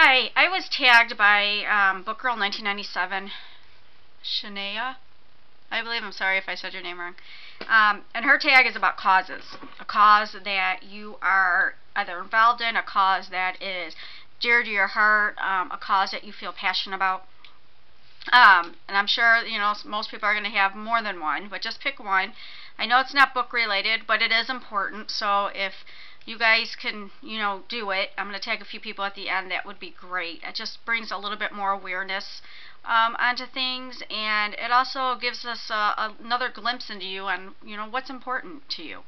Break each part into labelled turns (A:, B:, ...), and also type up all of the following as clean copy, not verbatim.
A: Hi, I was tagged by Book Girl 1997, Shania, I believe. I'm sorry if I said your name wrong. And her tag is about causes. A cause that you are either involved in, a cause that is dear to your heart, a cause that you feel passionate about. And I'm sure, most people are going to have more than one, but just pick one. I know it's not book related, but it is important. So if you guys can, do it, I'm going to tag a few people at the end. That would be great. It just brings a little bit more awareness onto things, and it also gives us another glimpse into you and, what's important to you.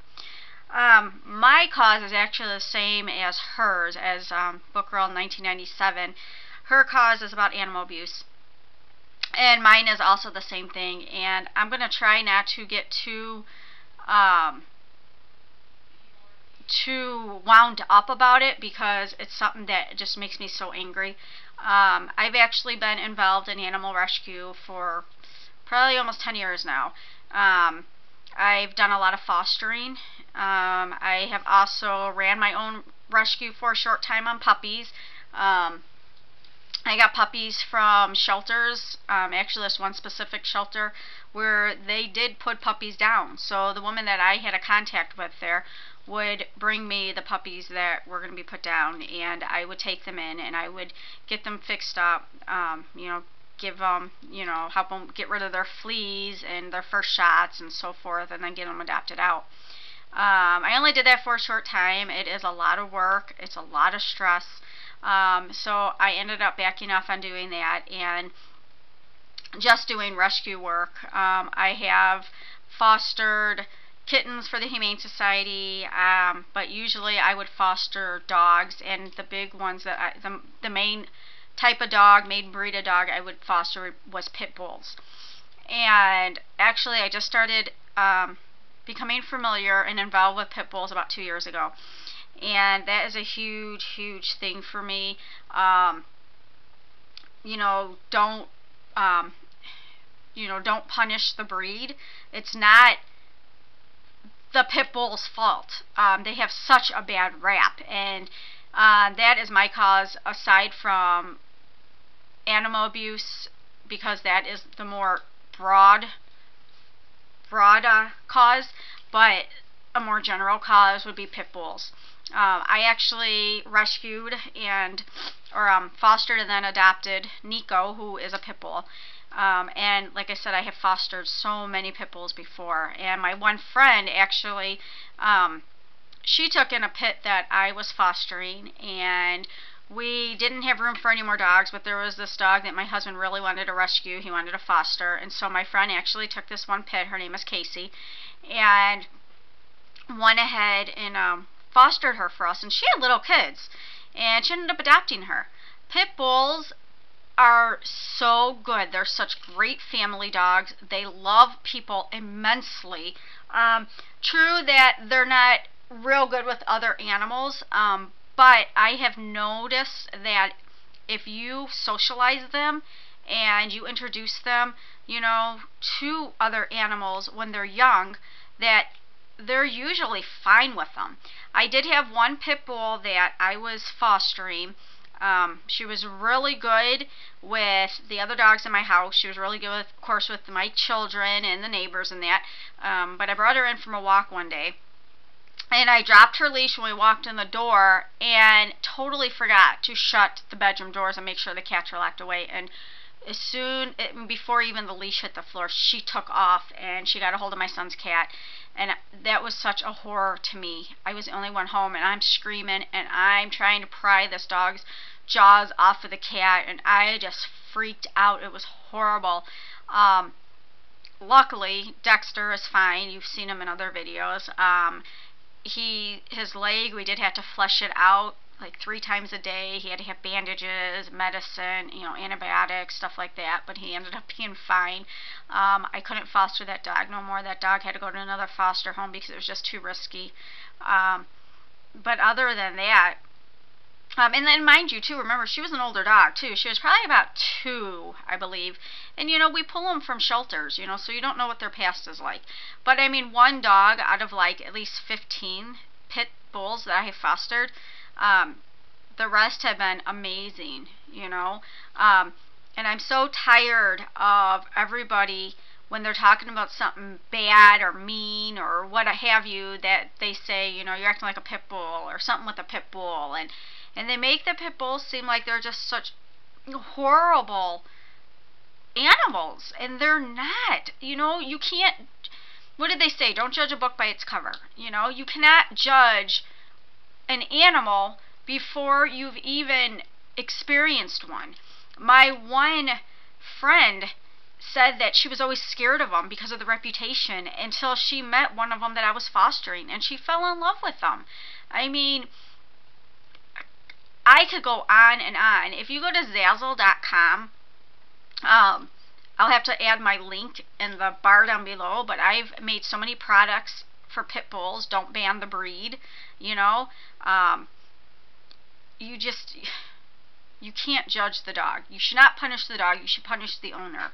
A: My cause is actually the same as hers, as Book Girl 1997. Her cause is about animal abuse. And mine is also the same thing, and I'm going to try not to get too wound up about it, because it's something that just makes me so angry. I've actually been involved in animal rescue for probably almost 10 years now. I've done a lot of fostering. I have also ran my own rescue for a short time on puppies. I got puppies from shelters, actually this one specific shelter where they did put puppies down. So the woman that I had a contact with there would bring me the puppies that were going to be put down, and I would take them in and I would get them fixed up, give them, help them get rid of their fleas and their first shots and so forth, and then get them adopted out. I only did that for a short time. It is a lot of work. It's a lot of stress. So I ended up backing off on doing that and just doing rescue work. I have fostered kittens for the Humane Society, but usually I would foster dogs, and the big ones that the main type of dog, main breed of dog I would foster was pit bulls. And actually I just started becoming familiar and involved with pit bulls about 2 years ago. And that is a huge, huge thing for me. Don't punish the breed. It's not the pit bull's fault. They have such a bad rap, and that is my cause, aside from animal abuse, because that is the more broad cause, but a more general cause would be pit bulls. I actually rescued or fostered and then adopted Nico, who is a pit bull. And like I said, I have fostered so many pit bulls before. And my one friend actually, she took in a pit that I was fostering, and we didn't have room for any more dogs, but there was this dog that my husband really wanted to rescue. He wanted to foster, and so my friend actually took this one pit. Her name is Casey, and went ahead and fostered her for us. And she had little kids, and she ended up adopting her. Pit bulls are so good. They're such great family dogs. They love people immensely. True that they're not real good with other animals, but I have noticed that if you socialize them and you introduce them, to other animals when they're young, that they're usually fine with them. I did have one pit bull that I was fostering. She was really good with the other dogs in my house. She was really good, with, of course, with my children and the neighbors and that. But I brought her in from a walk one day, and I dropped her leash when we walked in the door and totally forgot to shut the bedroom doors and make sure the cats were locked away. And before even the leash hit the floor, she took off and she got a hold of my son's cat. And that was such a horror to me. I was the only one home, and I'm screaming, and I'm trying to pry this dog's jaws off of the cat, and I just freaked out. It was horrible. Luckily, Dexter is fine. You've seen him in other videos. His leg, we did have to flush it out like 3 times a day. He had to have bandages, medicine, antibiotics, stuff like that, but he ended up being fine. I couldn't foster that dog no more. That dog had to go to another foster home because it was just too risky. But other than that, and then mind you too, remember, she was an older dog too. She was probably about 2, I believe. And we pull them from shelters, so you don't know what their past is like. But I mean, one dog out of like at least 15 pit bulls that I have fostered, the rest have been amazing, you know. And I'm so tired of everybody, when they're talking about something bad or mean or what have you, that they say, you know, you're acting like a pit bull or something with a pit bull. And they make the pit bulls seem like they're just such horrible animals. And they're not. You know, you can't, what did they say? Don't judge a book by its cover. You know, you cannot judge an animal before you've even experienced one. My one friend said that she was always scared of them because of the reputation until she met one of them that I was fostering, and she fell in love with them. I mean, I could go on and on. If you go to Zazzle.com, I'll have to add my link in the bar down below, but I've made so many products for pit bulls. Don't ban the breed, you know. You can't judge the dog. You should not punish the dog. You should punish the owner.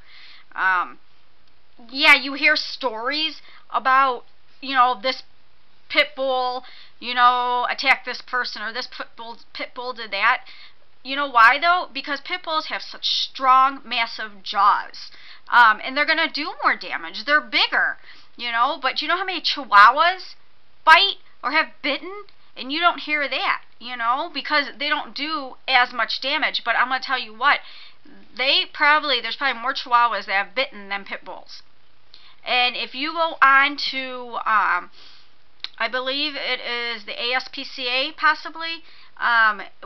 A: Yeah, you hear stories about, you know, this pit bull, you know, attacked this person, or this pit bull did that. You know why, though? Because pit bulls have such strong, massive jaws. And they're going to do more damage. They're bigger, you know. But you know how many chihuahuas bite or have bitten? And you don't hear that, you know, because they don't do as much damage. But I'm going to tell you what, there's probably more chihuahuas that have bitten than pit bulls. And if you go on to, I believe it is the ASPCA possibly,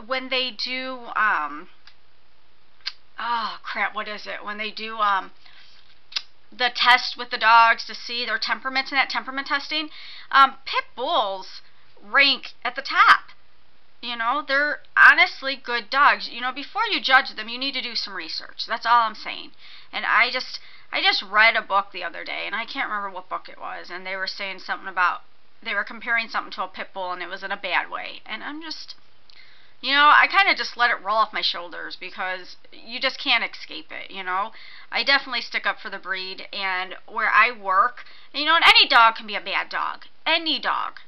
A: when they do, oh crap, what is it? When they do the test with the dogs to see their temperaments and that temperament testing, pit bulls rank at the top. You know, they're honestly good dogs. You know, before you judge them, you need to do some research. That's all I'm saying. And I just read a book the other day, and I can't remember what book it was, and they were saying something about, they were comparing something to a pit bull, and it was in a bad way. And I'm just, you know, I kind of just let it roll off my shoulders, because you just can't escape it, you know. I definitely stick up for the breed, and where I work, you know, and any dog can be a bad dog. Any dog.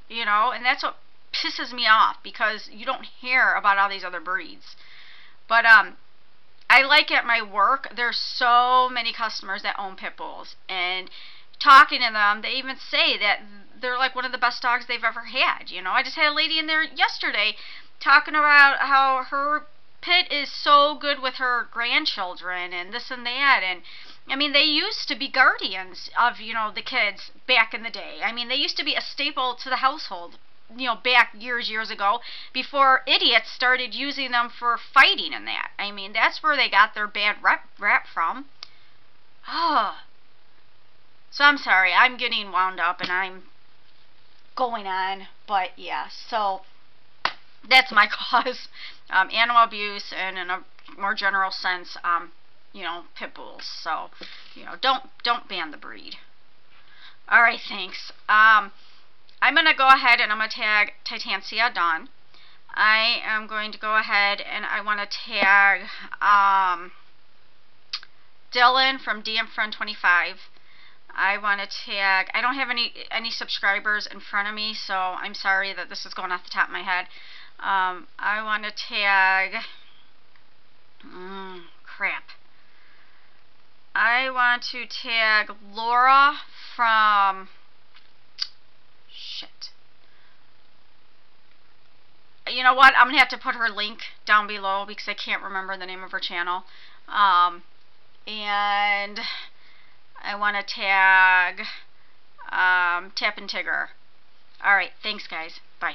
A: You know, and that's what pisses me off, because you don't hear about all these other breeds. But I like at my work, there's so many customers that own pit bulls, and talking to them, they even say that they're like one of the best dogs they've ever had. You know, I just had a lady in there yesterday talking about how her pit is so good with her grandchildren and this and that. And I mean, they used to be guardians of, you know, the kids back in the day. I mean, they used to be a staple to the household, you know, back years ago, before idiots started using them for fighting and that. I mean, that's where they got their bad rap from. Oh. So I'm sorry, I'm getting wound up and I'm going on, but yeah, so that's my cause. Animal abuse, and in a more general sense, you know, pit bulls. So, you know, don't ban the breed. Alright, thanks. I'm going to go ahead and I'm going to tag Titansia Dawn. I am going to go ahead and I want to tag Dylan from DMFriend25. I want to tag, I don't have any subscribers in front of me, so I'm sorry that this is going off the top of my head. I want to tag, crap. I want to tag Laura from, shit. You know what, I'm going to have to put her link down below because I can't remember the name of her channel. And I want to tag Tap and Tigger. Alright, thanks guys. Bye.